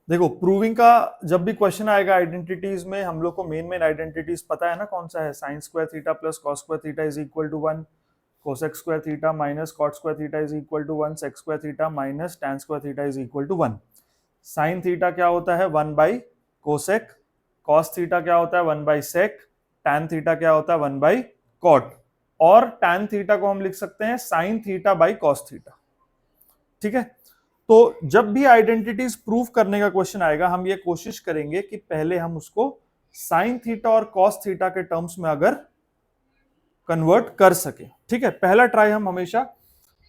देखो प्रूविंग का जब भी क्वेश्चन आएगा आइडेंटिटीज में, हम लोग को मेन आइडेंटिटीज पता है ना कौन सा है, sine square theta plus cos square theta is equal to 1, cosec square theta minus cot square theta is equal to 1, sec square theta minus tan square theta is equal to 1। Sine theta क्या होता है 1 by cosec, cos theta क्या होता है 1 by sec, tan theta क्या होता है 1 by cot, और टैन थीटा को हम लिख सकते हैं sine theta by cos theta. ठीक है, तो जब भी आइडेंटिटीज प्रूव करने का क्वेश्चन आएगा हम ये कोशिश करेंगे कि पहले हम उसको साइन थीटा और कॉस थीटा के टर्म्स में अगर कन्वर्ट कर सके। ठीक है, पहला ट्राई हम हमेशा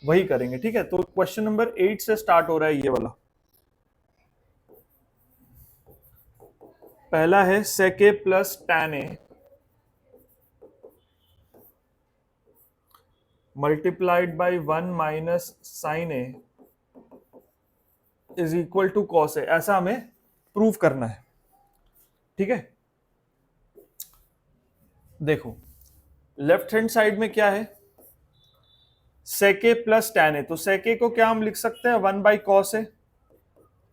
वही करेंगे। ठीक है, तो क्वेश्चन नंबर 8 से स्टार्ट हो रहा है ये वाला। पहला है sec A plus tan A multiplied by 1 minus sine A is equal to cos A, ऐसा हमें प्रूव करना है। ठीक है, देखो लेफ्ट हैंड साइड में क्या है, सेक ए प्लस टैन ए, तो सेक ए को क्या हम लिख सकते हैं 1 बाई कॉस ए,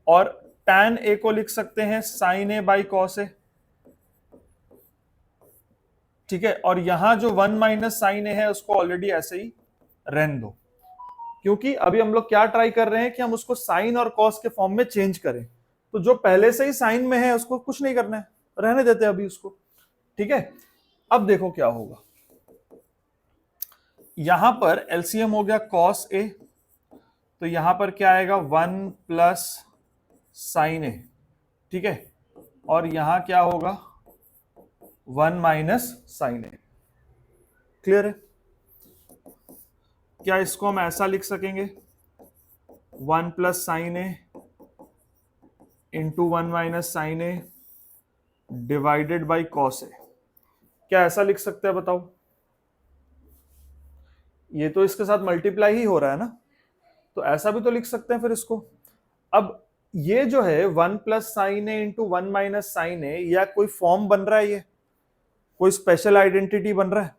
और टैन ए को लिख सकते हैं sine A by cos A. ठीक है, और यहां जो 1 माइनस साइन ए है उसको ऑलरेडी ऐसे ही रहने दो, क्योंकि अभी हम लोग क्या ट्राई कर रहे हैं कि हम उसको साइन और कॉस के फॉर्म में चेंज करें। तो जो पहले से ही साइन में है उसको कुछ नहीं करना है, रहने देते हैं अभी उसको। ठीक है, अब देखो क्या होगा, यहां पर एलसीएम हो गया कॉस ए, तो यहां पर क्या आएगा 1 प्लस साइन ए। ठीक है, और यहां क्या होगा 1 माइनस साइन ए। क्लियर है? क्या इसको हम ऐसा लिख सकेंगे 1 plus sine A into 1 minus sine A divided by cos A, क्या ऐसा लिख सकते हैं बताओ? ये तो इसके साथ मल्टीप्लाई ही हो रहा है ना, तो ऐसा भी तो लिख सकते हैं फिर इसको। अब ये जो है 1 plus sine A into 1 minus sine ए, या कोई फॉर्म बन रहा है, ये कोई स्पेशल आइडेंटिटी बन रहा है,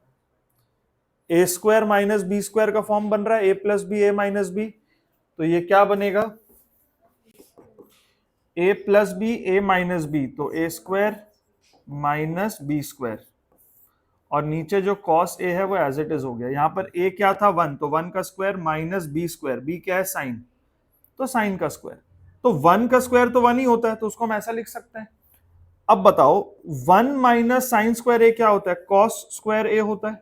ए स्क्वायर माइनस बी स्क्वायर का फॉर्म बन रहा है, ए प्लस बी ए माइनस बी, तो ये क्या बनेगा ए प्लस बी ए माइनस बी, तो ए स्क्वायर माइनस बी स्क्वायर, और नीचे जो कॉस ए है वो एज इट इज हो गया। यहां पर ए क्या था 1, तो 1 का square minus b square, b क्या है साइन, तो साइन का स्क्वायर, तो 1 का स्क्वायर तो 1 ही होता है, तो उसको हम ऐसा लिख सकते हैं। अब बताओ 1 माइनस साइन स्क्वायर ए क्या होता है, कॉस स्क्वायर ए होता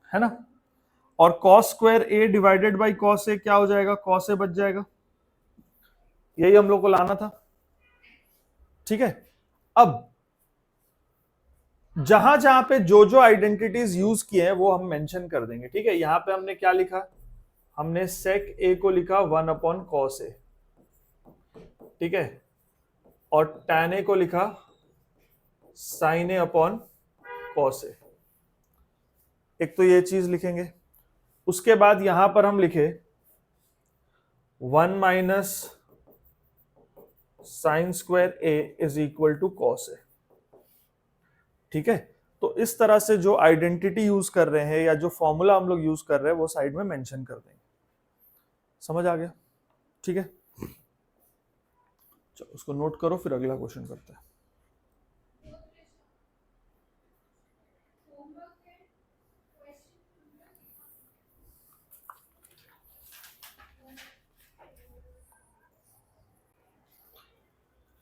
है ना, और cos square A divided by cos A क्या हो जाएगा, कॉस ए बच जाएगा। यही हम लोग को लाना था। ठीक है, अब जहां जहां पे जो जो आइडेंटिटीज यूज किए हैं वो हम मेंशन कर देंगे। ठीक है, यहां पे हमने क्या लिखा, हमने सेक ए को लिखा 1 अपॉन कॉस ए। ठीक है, और टैन ए को लिखा sign A upon cos A. एक तो ये चीज लिखेंगे, उसके बाद यहां पर हम लिखे 1 minus sine square A is equal to cos A. ठीक है, तो इस तरह से जो आइडेंटिटी यूज कर रहे हैं या जो फॉर्मूला हम लोग यूज कर रहे हैं वो साइड में मेंशन कर देंगे। समझ आ गया? ठीक है, चलो उसको नोट करो, फिर अगला क्वेश्चन करते हैं।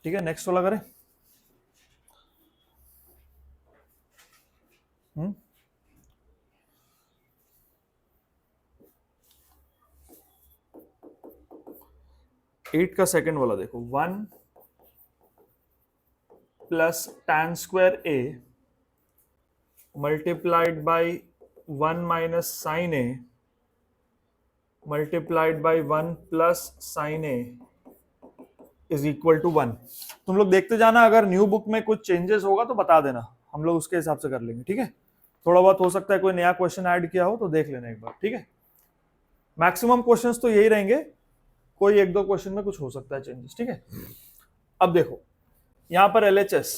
ठीक है, नेक्स्ट वाला करें। 8 का सेकंड वाला देखो, 1 plus tan square A multiplied by 1 minus sine A multiplied by 1 plus sine A is equal to 1। तुम लोग देखते जाना, अगर न्यू बुक में कुछ चेंजेस होगा तो बता देना, हम लोग उसके हिसाब से कर लेंगे। ठीक है, थोड़ा बहुत हो सकता है कोई नया क्वेश्चन ऐड किया हो तो देख लेना एक बार। ठीक है, मैक्सिमम क्वेश्चंस तो यही रहेंगे, कोई एक दो क्वेश्चन में कुछ हो सकता है चेंजेस। ठीक है, अब देखो यहां पर LHS,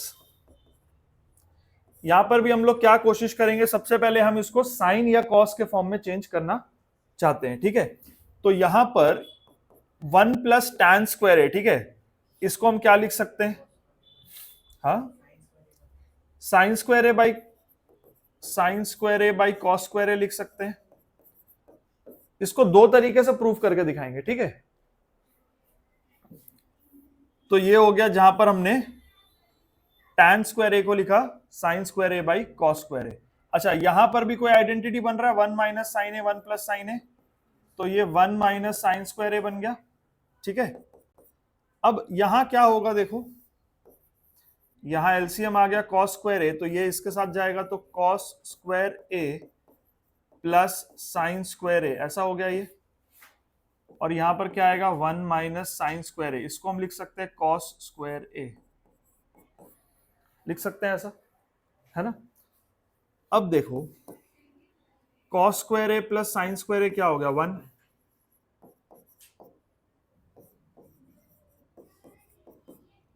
यहां पर भी हम लोग क्या कोशिश करेंगे, सबसे पहले हम इसको साइन या कॉस के फॉर्म में चेंज करना चाहते हैं। ठीक है, तो यहां पर one plus tan square A, ठीक है, इसको हम क्या लिख सकते हैं, हाँ, sine square A by cos square A लिख सकते हैं। इसको दो तरीके से प्रूफ करके दिखाएंगे, ठीक है। तो ये हो गया जहां पर हमने tan स्क्वायर ए को लिखा sine square A by cos square A. अच्छा, यहां पर भी कोई आइडेंटिटी बन रहा है, one minus sine A, one plus sine A, तो ये one minus sine square A बन गया, ठीक है। अब यहां क्या होगा, देखो यहां एलसीएम आ गया कॉस स्क्वायर ए, तो ये इसके साथ जाएगा, तो cos square A plus sine square A, ऐसा हो गया ये। और यहां पर क्या आएगा, वन माइनस साइन स्क्वायर ए, इसको हम लिख सकते हैं कॉस स्क्वायर ए, लिख सकते हैं ऐसा, है ना। अब देखो cos square A plus sine square ए क्या हो गया, वन।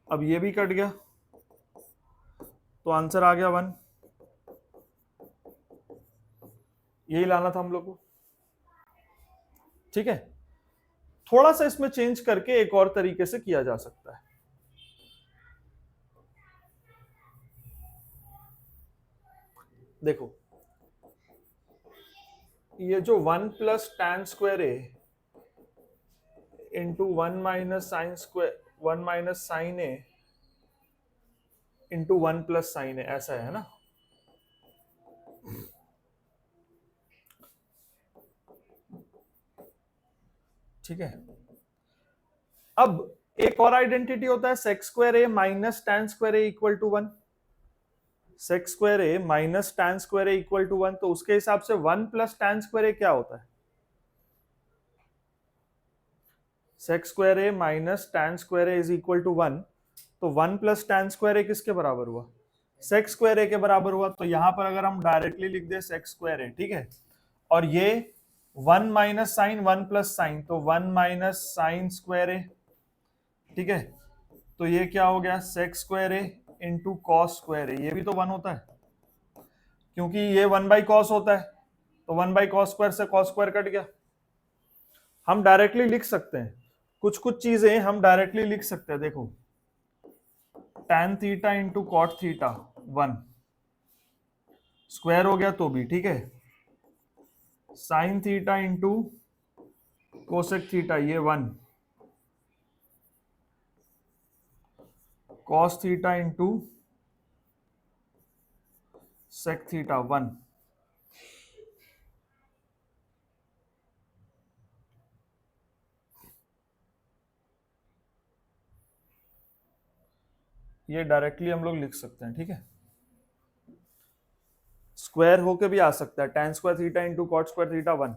अब ये भी कट गया, तो आंसर आ गया वन। यही लाना था हम लोग को, ठीक है। थोड़ा सा इसमें चेंज करके एक और तरीके से किया जा सकता है। देखो ये जो one plus tan square A into one minus sine square, one minus sine A into one plus sine A, ऐसा है ना। ठीक है। अब एक और आइडेंटिटी होता है sec square A minus tan square a equal to one. Sec square A minus tan square a equal to one, तो उसके हिसाब से वन प्लस टैन स्क्वायर ए क्या होता है, sec square A minus tan square A is equal to one, तो one plus tan square a किसके बराबर हुआ, सेक्स स्क्वायर ए के बराबर हुआ। तो यहां पर अगर हम डायरेक्टली लिख दे सेक्स स्क्वायर ए, ठीक है, और ये one minus sine one plus sign, तो one minus sine square A, ठीक है। तो ये क्या हो गया, sex square A into cos square A, ये भी तो वन होता है क्योंकि ये वन बाई कॉस होता है, तो वन बाई कॉस स्क्वायर से कॉस स्क्वायर कट गया। हम डायरेक्टली लिख सकते हैं कुछ कुछ चीजें, हम डायरेक्टली लिख सकते हैं। देखो tan theta into cot theta one, square हो गया तो भी ठीक है, sine theta into cosec theta ये one, cos theta into sec theta one. ये डायरेक्टली हम लोग लिख सकते हैं, ठीक है। स्क्वायर होके भी आ सकता है, tan square theta into cot square theta one,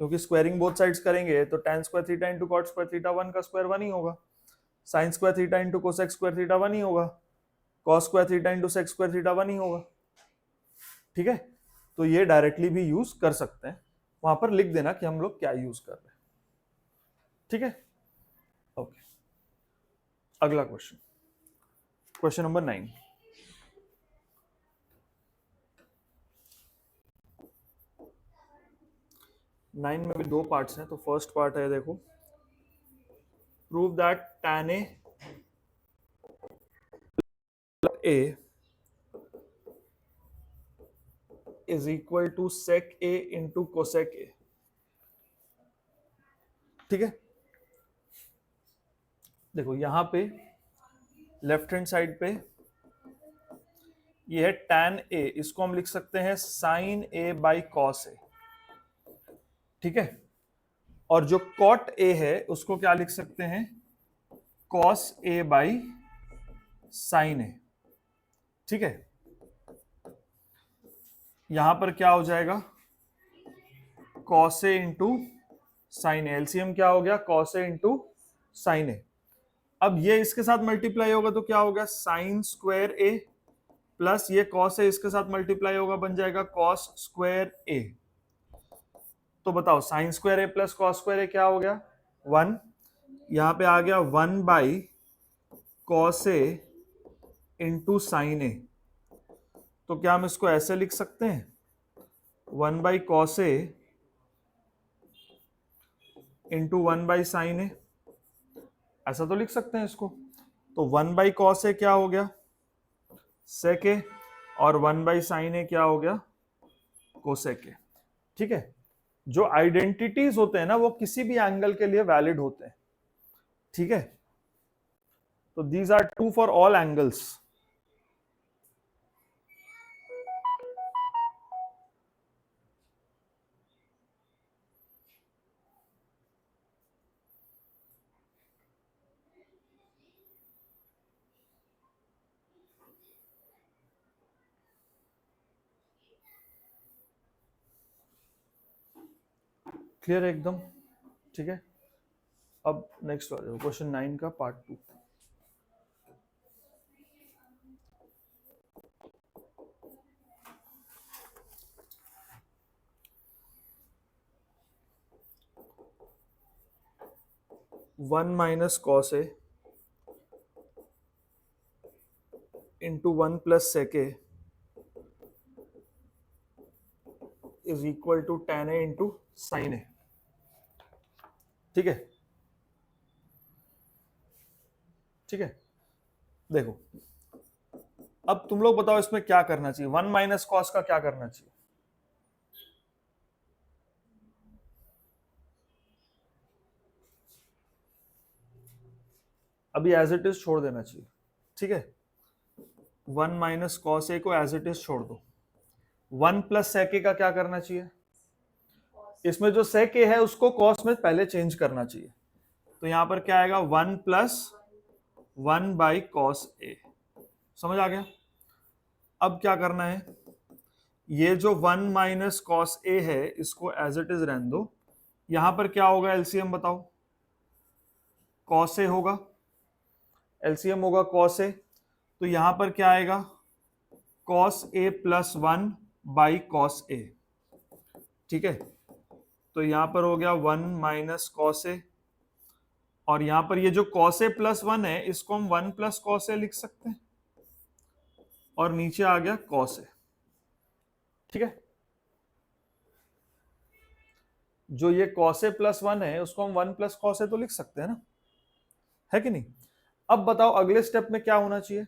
क्योंकि स्क्वायरिंग बोथ साइड्स करेंगे तो tan square theta into cot square theta one का स्क्वायर वन ही होगा, sine square theta into cosec square theta one ही होगा, cos square theta into sec square theta one ही होगा, ठीक है। तो ये डायरेक्टली भी यूज कर सकते हैं, वहां पर लिख देना कि हम लोग क्या यूज कर रहे हैं, ठीक है। ओके, अगला क्वेश्चन, क्वेश्चन नंबर 9। नाइन में भी दो पार्ट्स हैं, तो फर्स्ट पार्ट है देखो, prove that tan a is equal to sec a into cosec a, ठीक है। देखो यहां पे लेफ्ट हैंड साइड पे ये है tan a, इसको हम लिख सकते हैं sin a by cos a, ठीक है। और जो cot a है उसको क्या लिख सकते हैं, cos a by sin a, ठीक है। यहां पर क्या हो जाएगा, cos a into sine A, LCM क्या हो गया, cos a into sine A. अब ये इसके साथ मल्टीप्लाई होगा तो क्या होगा, साइन स्क्वायर ए प्लस ये cos ए इसके साथ मल्टीप्लाई होगा, बन जाएगा cos स्क्वायर ए। तो बताओ sine square A plus cos square ए क्या हो गया, वन। यहां पे आ गया one by cos A into sine A, तो क्या हम इसको ऐसे लिख सकते हैं, one by cos A into 1/sin A, ऐसा तो लिख सकते हैं इसको। तो 1/cos ए क्या हो गया, sec ए, और 1/sin ए क्या हो गया, cosec ए। ठीक है, जो आइडेंटिटीज होते हैं ना वो किसी भी एंगल के लिए वैलिड होते हैं। ठीक है, तो these are true for all angles. Clear एकदम। ठीक है, अब नेक्स्ट आ जाओ, क्वेश्चन 9 का part 2। One minus cos A into 1 + sec A is equal to tan A into sine A. ठीक है, ठीक है, देखो अब तुम लोग बताओ इसमें क्या करना चाहिए, 1 माइनस कॉस का क्या करना चाहिए। अभी एज इट इज छोड़ देना चाहिए। ठीक है, 1 माइनस कॉस ए को एज इट इज छोड़ दो। 1 + sec ए का क्या करना चाहिए, इसमें जो sec ए है उसको cos में पहले चेंज करना चाहिए। तो यहां पर क्या आएगा, 1 + 1/cos ए। समझ आ गया। अब क्या करना है, ये जो 1 माइनस कॉस ए है इसको एज इट इज रहने दो। यहां पर क्या होगा, एलसीएम बताओ, कॉस ए होगा, एलसीएम होगा कॉस ए। तो यहां पर क्या आएगा, कॉस ए + 1/cos ए। ठीक है, तो यहां पर हो गया 1 माइनस कॉस ए, और यहां पर ये जो cos a + 1 है इसको हम 1 + cos a लिख सकते हैं, और नीचे आ गया cos a। ठीक है, जो ये cos a + 1 है उसको हम 1 + cos a तो लिख सकते हैं ना, है कि नहीं। अब बताओ अगले स्टेप में क्या होना चाहिए,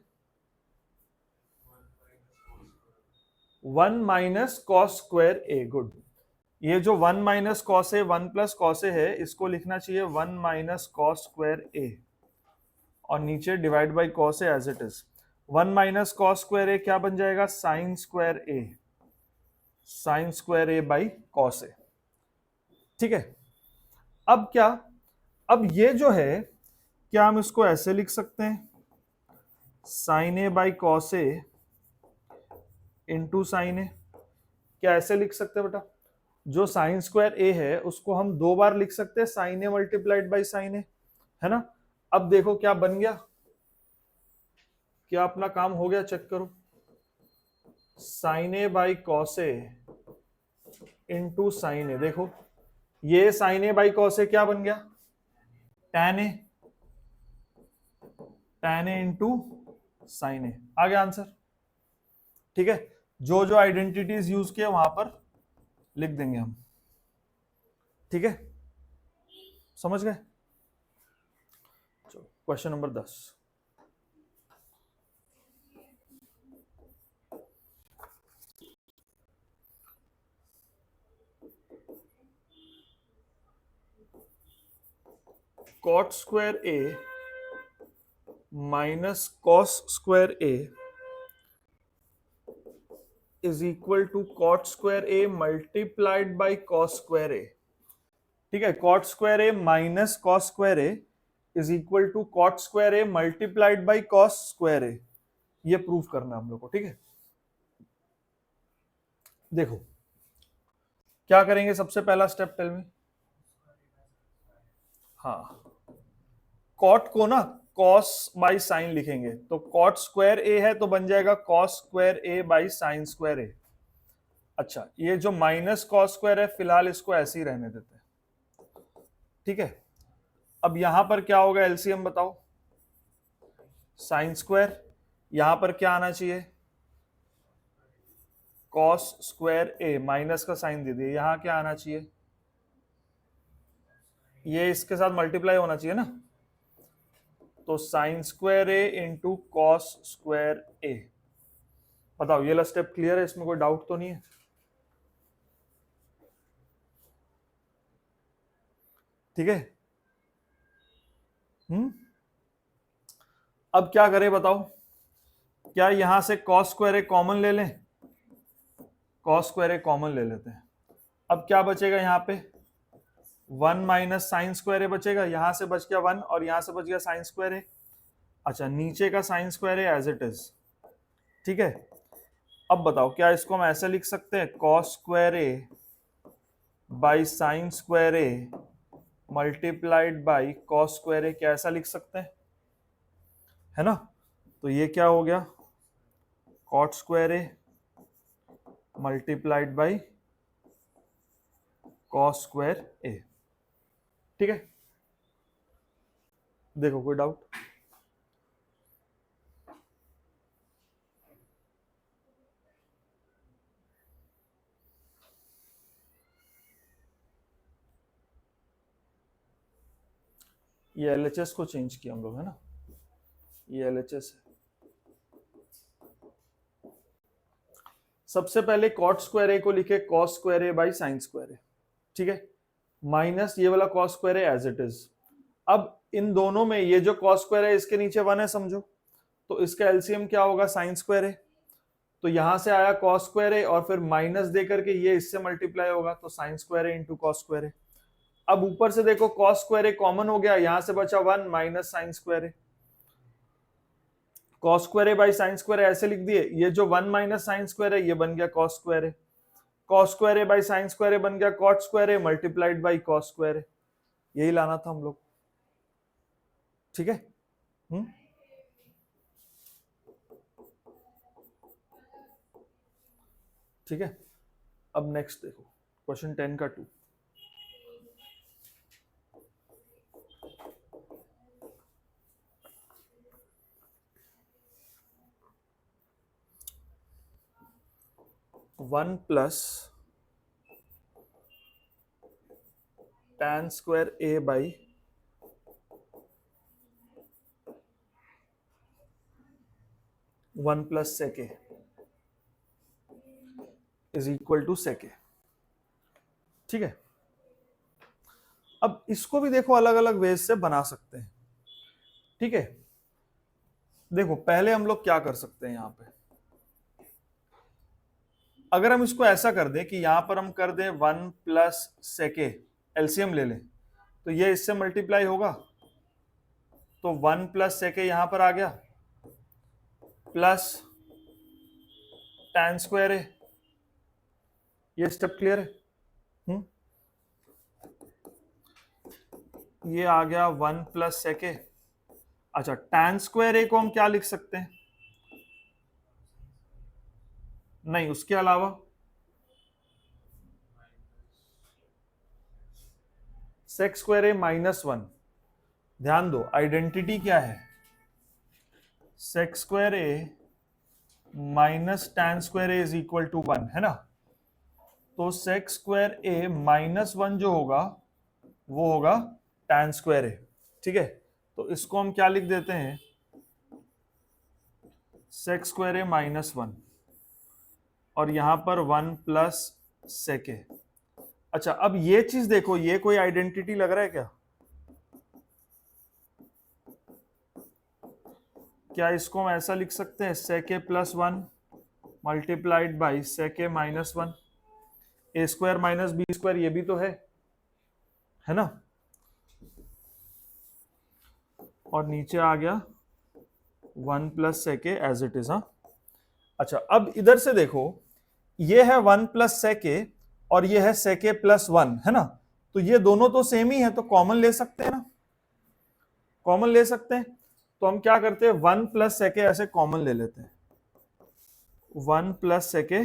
1 माइनस कॉस स्क्वायर ए। गुड, ये जो 1 minus cos A 1 + cos a है इसको लिखना चाहिए 1 माइनस कॉस स्क्वायर ए, और नीचे divide by cos a as it is. 1 minus cos square ए क्या बन जाएगा, sine square A, sine square A by cos A. ठीक है, अब क्या, अब ये जो है क्या हम इसको ऐसे लिख सकते हैं, sine A by cos A into sine A. क्या ऐसे लिख सकते हैं बेटा, जो साइन स्क्वायर ए है उसको हम 2 बार लिख सकते हैं, sine A multiplied by sine A, है ना। अब देखो क्या बन गया, क्या अपना काम हो गया, चेक करो, sine A by cos A into sine A. देखो ये sine A by cos A क्या बन गया, tan A, tan A into sine A. आ गया आंसर। ठीक है, जो जो आइडेंटिटीज यूज किए वहां पर लिख देंगे हम। ठीक है, समझ गए। Question number 10, cot square A minus cos square A is equal to cot square A multiplied by cos square A. ठीक है, cot square A minus cos square A is equal to cot square A multiplied by cos square A. ये proof करना है हम लोग को। ठीक है, देखो क्या करेंगे, सबसे पहला स्टेप टेल में, हाँ cot को ना cos बाई साइन लिखेंगे, तो cot स्क्वायर ए है तो बन जाएगा cos square A by sine square A. अच्छा, ये जो माइनस cos स्क्वायर है फिलहाल इसको ऐसे ही रहने देते हैं। ठीक है, अब यहां पर क्या होगा, एलसीएम बताओ, साइन स्क्वायर, यहां पर क्या आना चाहिए, cos स्क्वायर ए, माइनस का साइन दे दिए, यहां क्या आना चाहिए, ये इसके साथ मल्टीप्लाई होना चाहिए ना, तो sign square A into cos square ए। बताओ ये वाला स्टेप क्लियर है, इसमें कोई डाउट तो नहीं है? ठीक है। अब क्या करें बताओ, क्या यहां से कॉस स्क्वायर ए कॉमन ले लें? कॉस स्क्वायर ए कॉमन ले लेते हैं। अब क्या बचेगा यहाँ पे, 1 माइनस साइन स्क्वायर ए बचेगा, यहां से बच गया 1 और यहां से बच गया साइन स्क्वायर ए। अच्छा, नीचे का sine square A as it is. ठीक है। अब बताओ क्या इसको हम ऐसे लिख सकते हैं, cos square A by sine square A multiplied by cos square ए, क्या ऐसा लिख सकते हैं? है ना। तो ये क्या हो गया, cot square A multiplied by cos square A. ठीक है, देखो कोई डाउट? ये एलएचएस को चेंज किया हम लोग, है ना, ये एलएचएस है। सबसे पहले कॉट स्क्वायर ए को लिखे cos square A by sine square A. ठीक है, माइनस ये वाला cos square A as it is. अब इन दोनों में ये जो कॉस स्क्वायर है इसके नीचे 1 है समझो, तो इसका एलसीएम क्या होगा, साइन स्क्वायर ए। तो यहां से आया कॉस स्क्वायर ए और फिर माइनस दे करके ये इससे मल्टीप्लाई होगा, तो sign square A into cos square ए। अब ऊपर से देखो कॉस स्क्वायर ए कॉमन हो गया, यहां से बचा 1 minus sine square A. Cos square A by sine square ऐसे लिख दिए, ये जो 1 माइनस साइन स्क्वायर है ये बन गया cos square A. Cos square A by sine square A बन गया cot square A multiplied by cos square A. यही लाना था हम लोग। ठीक है। ठीक है। अब नेक्स्ट देखो क्वेश्चन 10 का 2। One plus tan square A by 1 plus sec a is equal to sec a। ठीक है। अब इसको भी देखो अलग अलग वेज से बना सकते हैं। ठीक है, देखो पहले हम लोग क्या कर सकते हैं, यहां पे अगर हम इसको ऐसा कर दें कि यहां पर हम कर दें 1 प्लस sec a, एलसीएम ले लें, तो ये इससे मल्टीप्लाई होगा, तो 1 प्लस sec a यहां पर आ गया प्लस tan स्क्वायर ए। ये स्टेप क्लियर है? ये आ गया 1 प्लस sec a। अच्छा, tan स्क्वायर ए को हम क्या लिख सकते हैं, नहीं उसके अलावा sec स्क्वायर ए माइनस 1। ध्यान दो आइडेंटिटी क्या है, sec square A minus tan square A is equal to 1, है ना। तो sec स्क्वायर ए माइनस 1 जो होगा वो होगा tan स्क्वायर ए। ठीक है, तो इसको हम क्या लिख देते हैं, sec स्क्वायर ए माइनस 1 और यहां पर 1 प्लस sec ए। अच्छा, अब ये चीज देखो, ये कोई आइडेंटिटी लग रहा है क्या? क्या इसको हम ऐसा लिख सकते हैं, sec a plus 1 multiplied by sec a minus 1, a square minus b square, ये भी तो है ना। और नीचे आ गया 1 plus sec a as it is. हाँ, अच्छा अब इधर से देखो, ये है 1 प्लस sec ए और ये है sec ए प्लस 1, है ना। तो ये दोनों तो सेम ही है, तो कॉमन ले सकते हैं ना, कॉमन ले सकते हैं। तो हम क्या करते हैं, 1 प्लस sec ए ऐसे कॉमन ले लेते हैं, 1 प्लस sec ए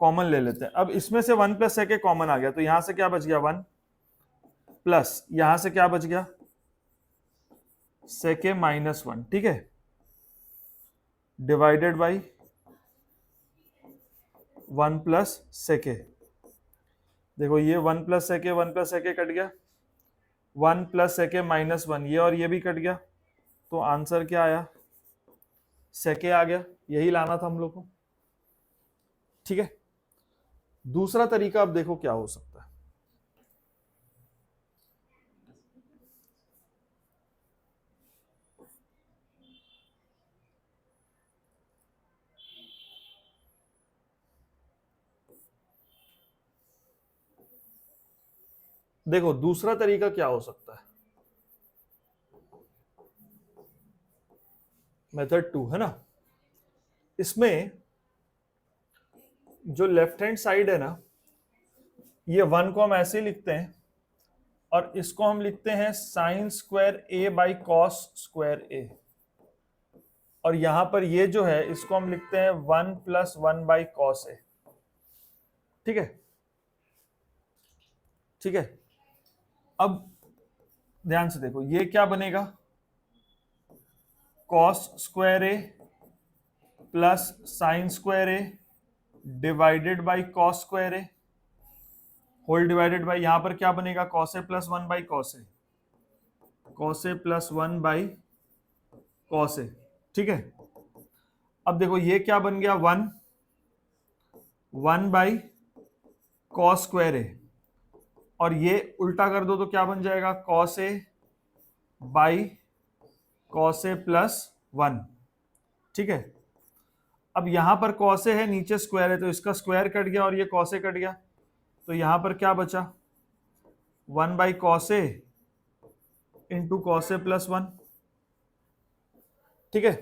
कॉमन ले लेते हैं। अब इसमें से 1 प्लस sec ए कॉमन आ गया, तो यहां से क्या बच गया, 1 प्लस यहां से क्या बच गया, sec ए माइनस 1। ठीक है, डिवाइडेड बाई 1 प्लस sec ए। देखो ये 1 प्लस sec ए 1 प्लस sec ए कट गया, 1 प्लस सेके माइनस 1, ये और ये भी कट गया, तो आंसर क्या आया, सेके आ गया। यही लाना था हम लोग को। ठीक है, दूसरा तरीका अब देखो क्या हो सकता है। देखो दूसरा तरीका क्या हो सकता है, मेथड 2 है ना। इसमें जो लेफ्ट हैंड साइड है ना, ये 1 को हम ऐसे लिखते हैं, और इसको हम लिखते हैं sine square A by cos square A, और यहां पर ये जो है इसको हम लिखते हैं 1 प्लस 1 बाई कॉस ए। ठीक है, ठीक है। अब ध्यान से देखो, ये क्या बनेगा, cos square A plus sine square A divided by cos square A whole divided by, यहां पर क्या बनेगा, cos A plus 1 by cos A, cos A plus 1 by cos A. ठीक है, अब देखो ये क्या बन गया, 1 बाई कॉस स्क्वायर ए, और ये उल्टा कर दो तो क्या बन जाएगा, cos A by cos A plus 1। ठीक है, अब यहां पर कॉस ए है, नीचे स्क्वायर है, तो इसका स्क्वायर कट गया और ये कॉस ए कट गया, तो यहां पर क्या बचा, 1 by cos A into cos A plus 1। ठीक है,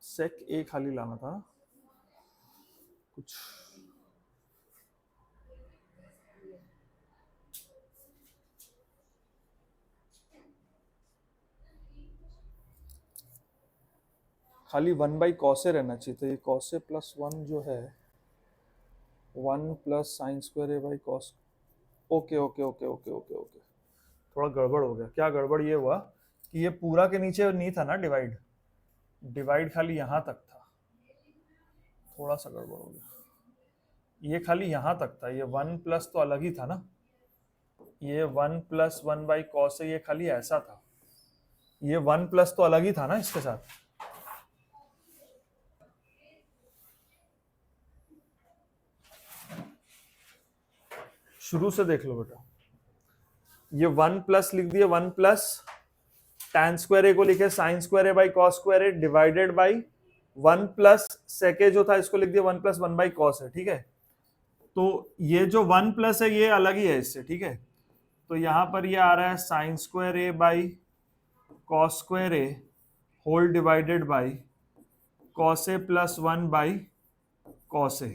सेक ए खाली लाना था कुछ। खाली 1 बाई कॉस ए रहना चाहिए, तो ये कॉस ए प्लस 1 जो है 1 plus sine square A by cos. Okay okay okay okay okay okay, थोड़ा गड़बड़ हो गया। क्या गड़बड़ ये हुआ कि ये पूरा के नीचे नहीं था ना डिवाइड, डिवाइड खाली यहां तक था, थोड़ा सा गड़बड़ हो गया। ये खाली यहां तक था, ये 1 प्लस तो अलग ही था ना, ये 1 प्लस 1 बाई कॉस ए, ये खाली ऐसा था, ये 1 प्लस तो अलग ही था ना इसके साथ। शुरू से देख लो बेटा, ये 1 प्लस लिख दिए, 1 प्लस tan स्क्वायर ए को लिखे sign square A by cos square A divided by 1 plus सेके जो था इसको लिख दिया 1 प्लस 1 बाई कॉस है। ठीक है, तो ये जो 1 प्लस है ये अलग ही है इससे। ठीक है, तो यहां पर ये आ रहा है sine square A by cos square A whole divided by cos A plus 1 by cos A,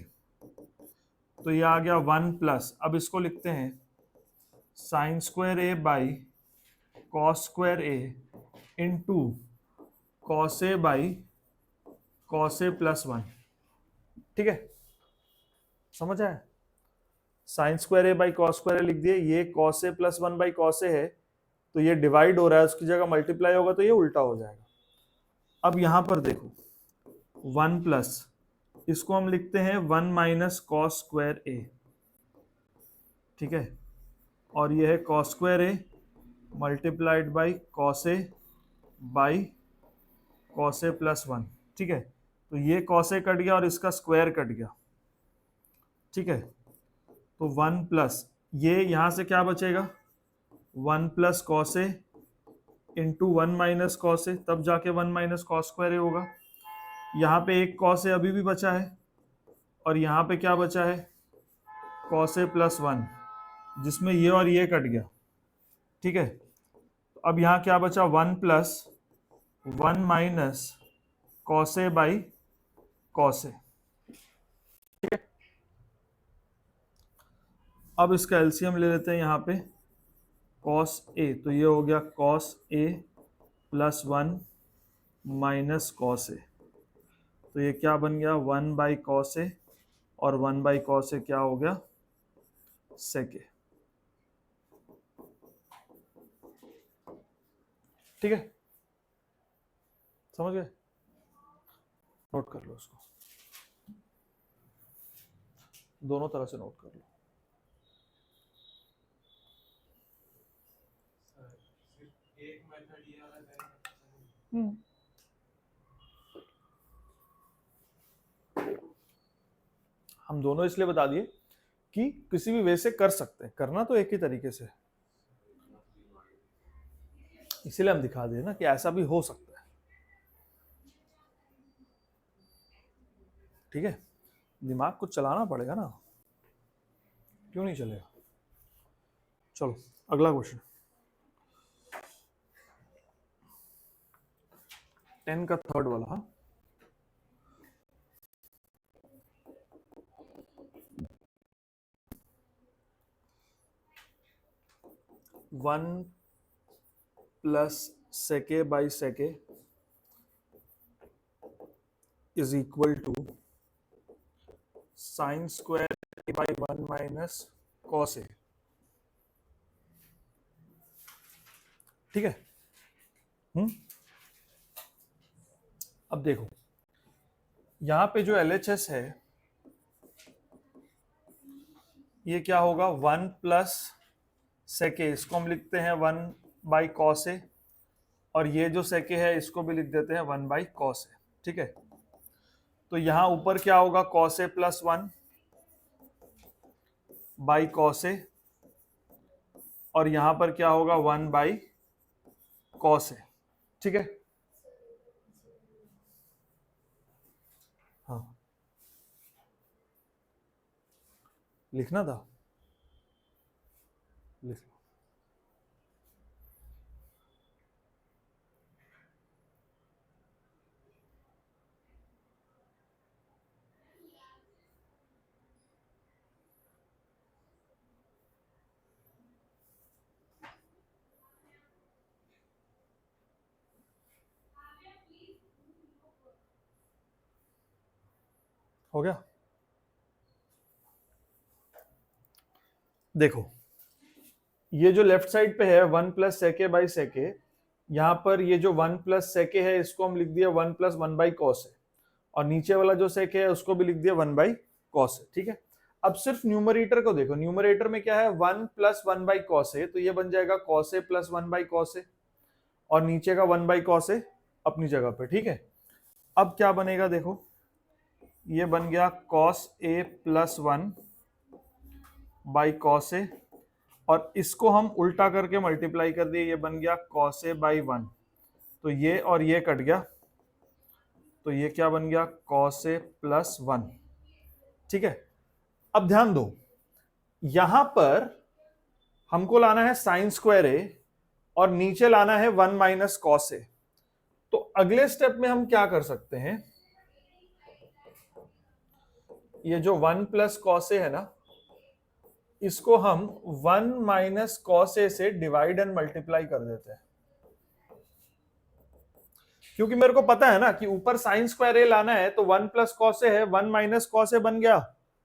तो ये आ गया 1 प्लस, अब इसको लिखते हैं sine square A by cos square A into cos A by cos A plus 1। ठीक है, समझ आया, sine square A by cos square A लिख दिए, ये cos A plus 1 by cos A है, तो ये डिवाइड हो रहा है, उसकी जगह मल्टीप्लाई होगा तो ये उल्टा हो जाएगा। अब यहां पर देखो 1 प्लस, इसको हम लिखते हैं 1 माइनस कॉस स्क्वायर ए। ठीक है, और ये है cos square A multiplied by cos A by cos A plus 1। ठीक है, तो ये कॉस ए कट गया और इसका स्क्वायर कट गया। ठीक है, तो 1 प्लस, ये यहां से क्या बचेगा, 1 plus cos A into 1 minus cos ए, तब जाके 1 माइनस कॉस स्क्वायर ए होगा। यहाँ पे एक कॉस ए अभी भी बचा है, और यहाँ पे क्या बचा है, कॉस ए प्लस 1, जिसमें ये और ये कट गया। ठीक है, तो अब यहाँ क्या बचा, 1 plus 1 minus cos A by cos A. ठीक है, अब इसका एलसीएम ले लेते हैं यहाँ पे, कॉस ए, तो ये हो गया cos A plus 1 minus cos A, तो ये क्या बन गया 1 बाई कॉस ए, और 1 बाई कॉस ए क्या हो गया, सेक ए। ठीक है, समझ गए? नोट कर लो उसको, दोनों तरह से नोट कर लो। एक मेथड ये वाला हम दोनों इसलिए बता दिए कि किसी भी वे से कर सकते हैं, करना तो एक ही तरीके से, इसीलिए हम दिखा दिए ना कि ऐसा भी हो सकता है। ठीक है, दिमाग को चलाना पड़ेगा ना, क्यों नहीं चलेगा? चलो अगला क्वेश्चन, 10 का थर्ड वाला। हाँ, one plus sec A by sec A is equal to sine square A by 1 minus cos A. ठीक है। अब देखो यहां पे जो LHS है ये क्या होगा, 1 प्लस सेके, इसको हम लिखते हैं 1 बाई कॉस ए, और ये जो सेके है इसको भी लिख देते हैं 1 बाई कॉस ए। ठीक है, तो यहां ऊपर क्या होगा, cos A plus 1 by cos A, और यहां पर क्या होगा 1 बाई कॉस ए। ठीक है, हाँ लिखना था, लिख लो। हो गया? देखो ये जो लेफ्ट साइड पे है 1 प्लस सेके बाई सेके, यहां पर ये जो 1 प्लस सेके है इसको हम लिख दिया 1 प्लस 1 बाई कॉस है, और नीचे वाला जो सेके है उसको भी लिख दिया 1 बाई कॉस है। ठीक है, अब सिर्फ न्यूमरेटर को देखो, न्यूमरेटर में क्या है 1 प्लस 1 बाई कॉस है, तो ये बन जाएगा cos A plus 1 by cos है, और नीचे का 1 बाई कॉस है अपनी जगह पे। ठीक है, अब क्या बनेगा देखो, ये बन गया cos A plus 1 by cos A, और इसको हम उल्टा करके मल्टीप्लाई कर दिए, ये बन गया कॉस ए बाई 1, तो ये और ये कट गया, तो ये क्या बन गया कॉस ए प्लस 1। ठीक है, अब ध्यान दो यहां पर हमको लाना है साइन स्क्वायर ए और नीचे लाना है 1 माइनस कॉस ए, तो अगले स्टेप में हम क्या कर सकते हैं, ये जो 1 प्लस कॉस ए है ना, इसको हम 1 माइनस कॉस ए से डिवाइड एंड मल्टीप्लाई कर देते हैं, क्योंकि मेरे को पता है ना कि ऊपर साइन स्क्वायर ए लाना है, तो 1 प्लस कॉस ए है, 1 माइनस कॉस ए बन गया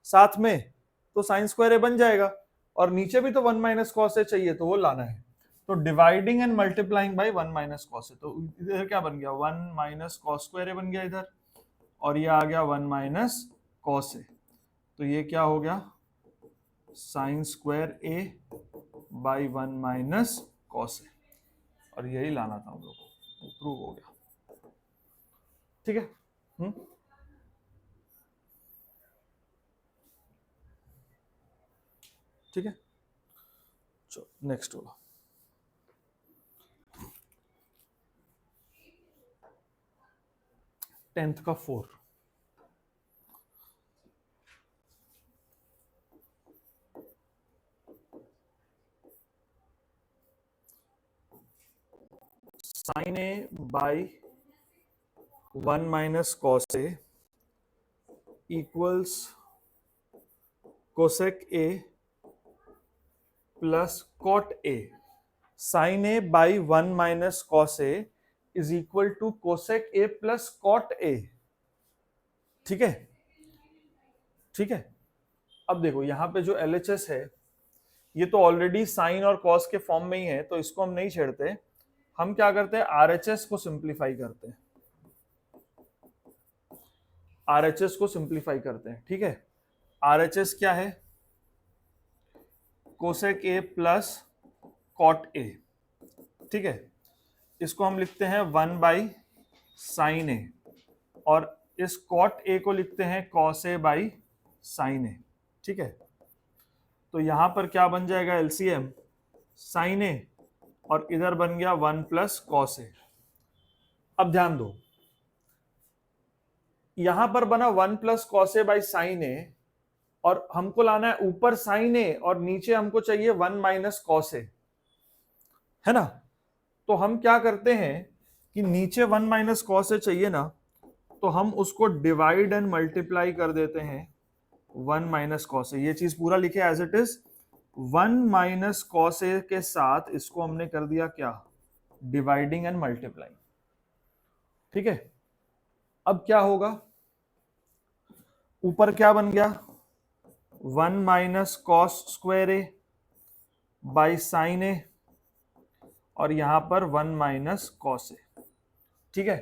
साथ में, तो साइन स्क्वायर ए बन जाएगा, और नीचे भी तो 1 माइनस कॉस ए चाहिए, तो वो लाना है, तो dividing and multiplying by 1 minus cos A, तो इधर क्या बन गया 1 माइनस कॉस स्क्वायर ए बन गया इधर, और ये आ गया 1 माइनस कॉस ए, तो ये क्या हो गया sine square A by 1 minus cos A, और यही लाना था हम लोग को, प्रूव हो गया। ठीक है, ठीक है, चलो नेक्स्ट होगा, टेंथ का 4। Sine A by 1 minus cos a equals cosec a plus cot a. Sine A by 1 minus cos A is equal to cosec a plus cot ए। ठीक है, ठीक है, अब देखो यहां पे जो LHS है ये तो ऑलरेडी साइन और कॉस के फॉर्म में ही है, तो इसको हम नहीं छेड़ते, हम क्या करते हैं RHS को सिंप्लीफाई करते हैं। आरएचएस को सिंप्लीफाई करते हैं, ठीक है। आरएचएस क्या है? कोसेक ए प्लस कॉट ए, ठीक है। इसको हम लिखते हैं 1/sin ए, और इस कॉट ए को लिखते हैं cos A by sine A, ठीक है। तो यहां पर क्या बन जाएगा एलसीएम? साइन ए, और इधर बन गया 1 प्लस कॉस ए। अब ध्यान दो, यहां पर बना 1 plus cos A by sine A, और हमको लाना है ऊपर साइन ए और नीचे हमको चाहिए 1 माइनस कॉस ए, है ना। तो हम क्या करते हैं कि नीचे 1 माइनस कॉस ए चाहिए ना, तो हम उसको डिवाइड एंड मल्टीप्लाई कर देते हैं 1 माइनस कॉस ए। ये चीज पूरा लिखे as it is, 1 minus cos A के साथ इसको हमने कर दिया क्या? डिवाइडिंग एंड मल्टीप्लाइंग, ठीक है। अब क्या होगा? ऊपर क्या बन गया? 1 minus cos square A by sine A, और यहां पर 1 माइनस कॉस ए, ठीक है।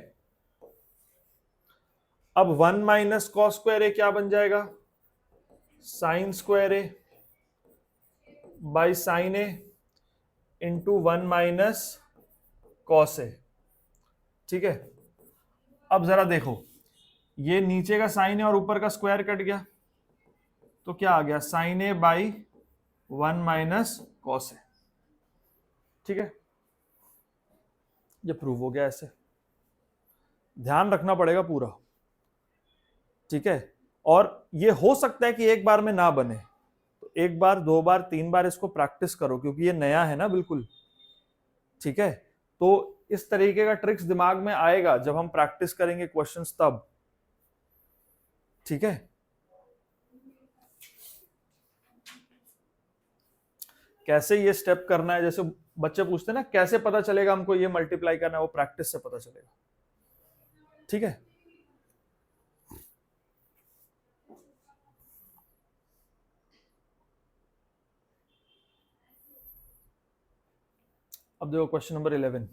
अब 1 माइनस कॉस स्क्वायर ए क्या बन जाएगा? Sine square A by sine A into 1 minus cos A, ठीक है। अब जरा देखो, ये नीचे का साइन है और ऊपर का स्क्वायर कट गया, तो क्या आ गया? Sine A by 1 minus cos A, ठीक है। ये प्रूव हो गया ऐसे। ध्यान रखना पड़ेगा पूरा, ठीक है। और ये हो सकता है कि एक बार में ना बने, तो एक बार, दो बार, तीन बार इसको प्रैक्टिस करो, क्योंकि ये नया है ना बिल्कुल, ठीक है। तो इस तरीके का ट्रिक्स दिमाग में आएगा जब हम प्रैक्टिस करेंगे क्वेश्चंस तब, ठीक है। कैसे ये स्टेप करना है, जैसे बच्चे पूछते हैं ना कैसे पता चलेगा हमको ये मल्टीप्लाई करना है, वो प्रैक्टिस से पता चलेगा, ठीक है। अब देखो question number 11।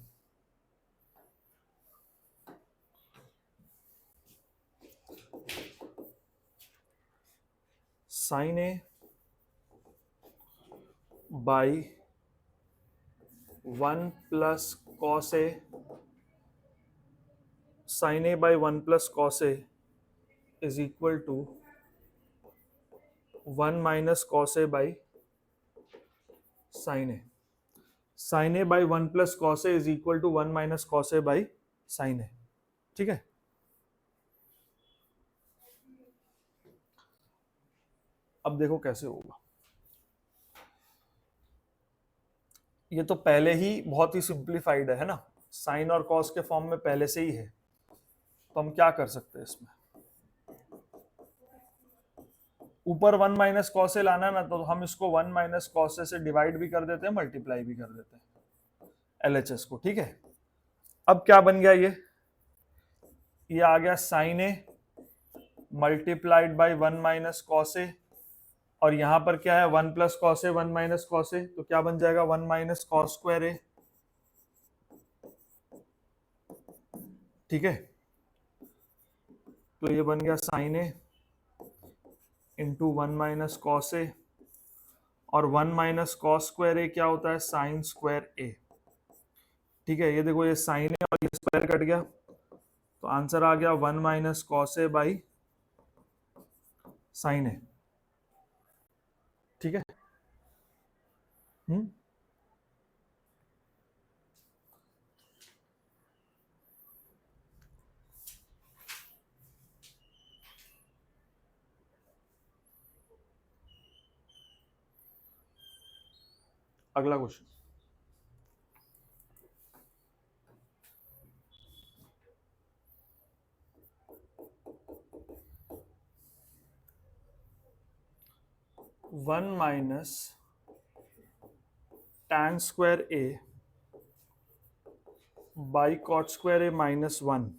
Sine A by 1 plus cos A, sine A by 1 plus cos A is equal to 1 minus cos A by sine A. Sine A by 1 plus cos A is equal to 1 minus cos A by sine A, ठीक है। अब देखो कैसे होगा। ये तो पहले ही बहुत ही सिंप्लीफाइड है ना, साइन और कॉस के फॉर्म में पहले से ही है, तो हम क्या कर सकते हैं इसमें? ऊपर 1 माइनस कॉस ए लाना है ना, तो हम इसको 1 माइनस कॉस ए से डिवाइड भी कर देते हैं, मल्टीप्लाई भी कर देते हैं एलएचएस को, ठीक है। अब क्या बन गया? ये आ गया sine A multiplied by 1 minus cos A, और यहां पर क्या है? 1 plus cos A 1 minus cos A, तो क्या बन जाएगा? 1 माइनस कॉस स्क्वायर ए, ठीक है। तो ये बन गया sine A into 1 minus cos A, और 1 माइनस कॉस स्क्वायर ए क्या होता है? साइन स्क्वायर ए, ठीक है। ये देखो, ये साइन ए और ये स्क्वायर कट गया, तो आंसर आ गया 1 minus cos A by sine A, ठीक है। अगला question, one minus tan square A by cot square A minus 1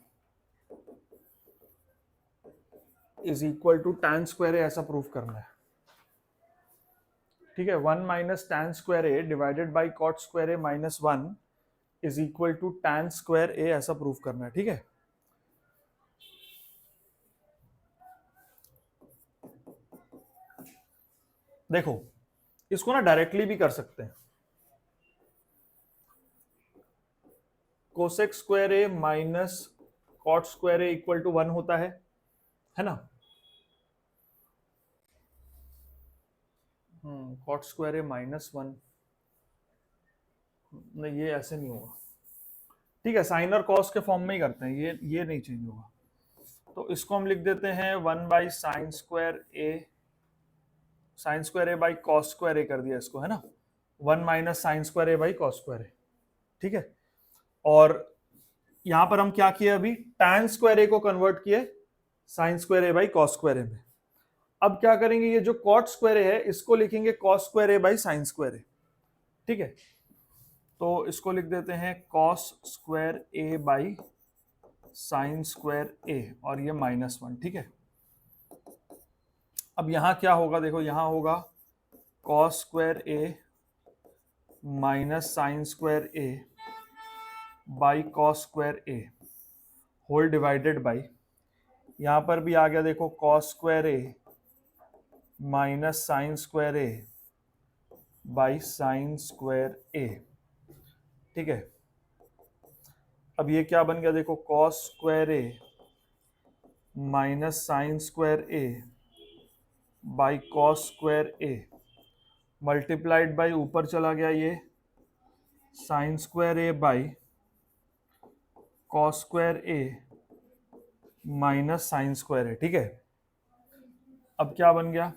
is equal to tan square A, ऐसा प्रूफ करना है, ठीक है। 1 minus tan square A divided by cot square A minus 1 is equal to tan square A, ऐसा proof करना है, ठीक है। देखो इसको ना डायरेक्टली भी कर सकते हैं, cosec square A minus cot square a equal to 1 होता है ना। कॉट स्क्वायर ए -1, नहीं ये ऐसे नहीं होगा, ठीक है साइन और कॉस के फॉर्म में ही करते हैं, ये नहीं चेंज होगा। तो इसको हम लिख देते हैं 1/sin² बाई कॉस स्क्वायर ए कर दिया इसको, है ना, 1 minus sine square A by cos square A, ठीक है। और यहां पर हम क्या किए, अभी tan स्क्वायर ए को कन्वर्ट किए sine square A by cos square A में। अब क्या करेंगे, ये जो कॉट स्क्वायर ए है इसको लिखेंगे cos square A by sine square A, ठीक है। तो इसको लिख देते हैं cos square A by sine square A, और ये -1, ठीक है। अब यहां क्या होगा, देखो यहां होगा cos square A minus sine square A by cos square A whole divided by, यहां पर भी आ गया देखो cos square A minus sine square A by sine square A, ठीक है। अब ये क्या बन गया, देखो cos square A minus sine square A by cos square A multiplied by ऊपर चला गया ये sine square A by cos square A minus sine square A, ठीक है। अब क्या बन गया,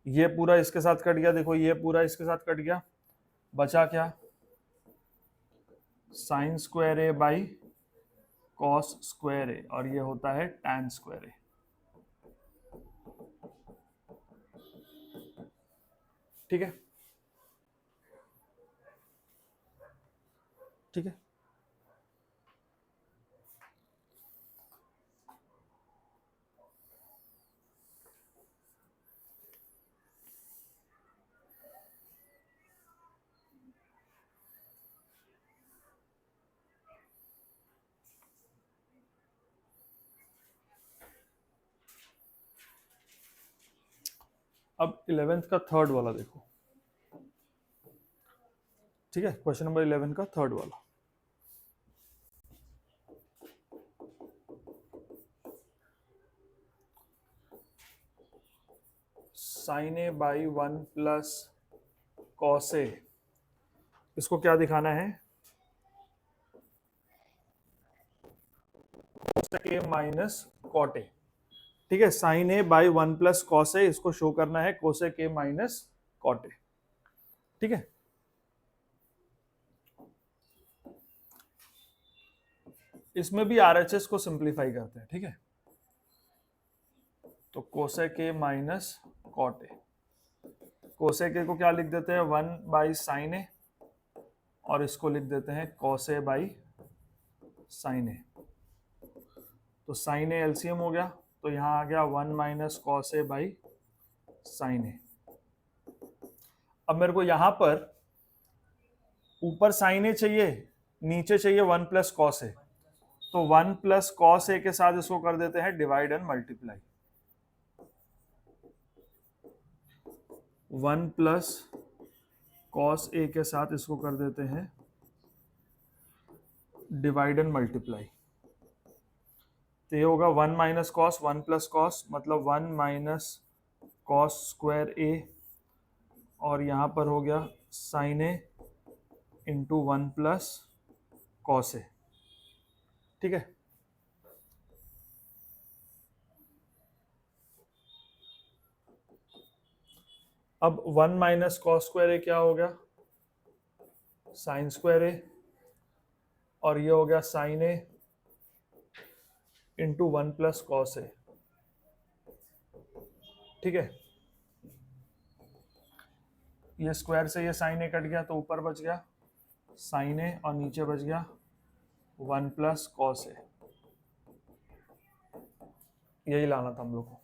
ये पूरा इसके साथ कट गया, देखो ये पूरा इसके साथ कट गया, बचा क्या, sine square A by cos square A, और ये होता है tan स्क्वायर ए, ठीक है, ठीक है। अब 11th का थर्ड वाला देखो, ठीक है, क्वेश्चन नंबर 11 का थर्ड वाला। Sine A by 1 plus cos A, इसको क्या दिखाना है, कोसेक ए माइनस कॉट ए, ठीक है। Sine A by 1 plus cos A, इसको शो करना है कोसेक ए माइनस कॉट ए, ठीक है। इसमें भी आरएचएस को सिंप्लीफाई करते हैं, ठीक है। तो cosec A minus cot a, cosec a को क्या लिख देते हैं 1/sin ए, और इसको लिख देते हैं cos A by sine A. तो साइन ए एलसीएम हो गया, तो यहां आ गया 1 minus cos A by sine A. अब मेरे को यहां पर ऊपर साइन ए चाहिए, नीचे चाहिए 1 प्लस कॉस ए, तो 1 प्लस कॉस ए के साथ इसको कर देते हैं divide and multiply, 1 plus cos A के साथ इसको कर देते हैं डिवाइड एंड मल्टीप्लाई। तो ये होगा 1 माइनस कॉस 1 प्लस कॉस, मतलब 1 माइनस कॉस स्क्वायर ए, और यहाँ पर हो गया sine A into 1 plus cos A, ठीक है। अब 1 माइनस कॉस स्क्वायर ए क्या हो गया, साइन स्क्वायर ए, और ये हो गया sine A into 1 plus cos A, ठीक है। ये स्क्वायर से ये साइन ए कट गया, तो ऊपर बच गया साइन ए, और नीचे बच गया 1 प्लस कॉस ए, यही लाना था हम लोग को।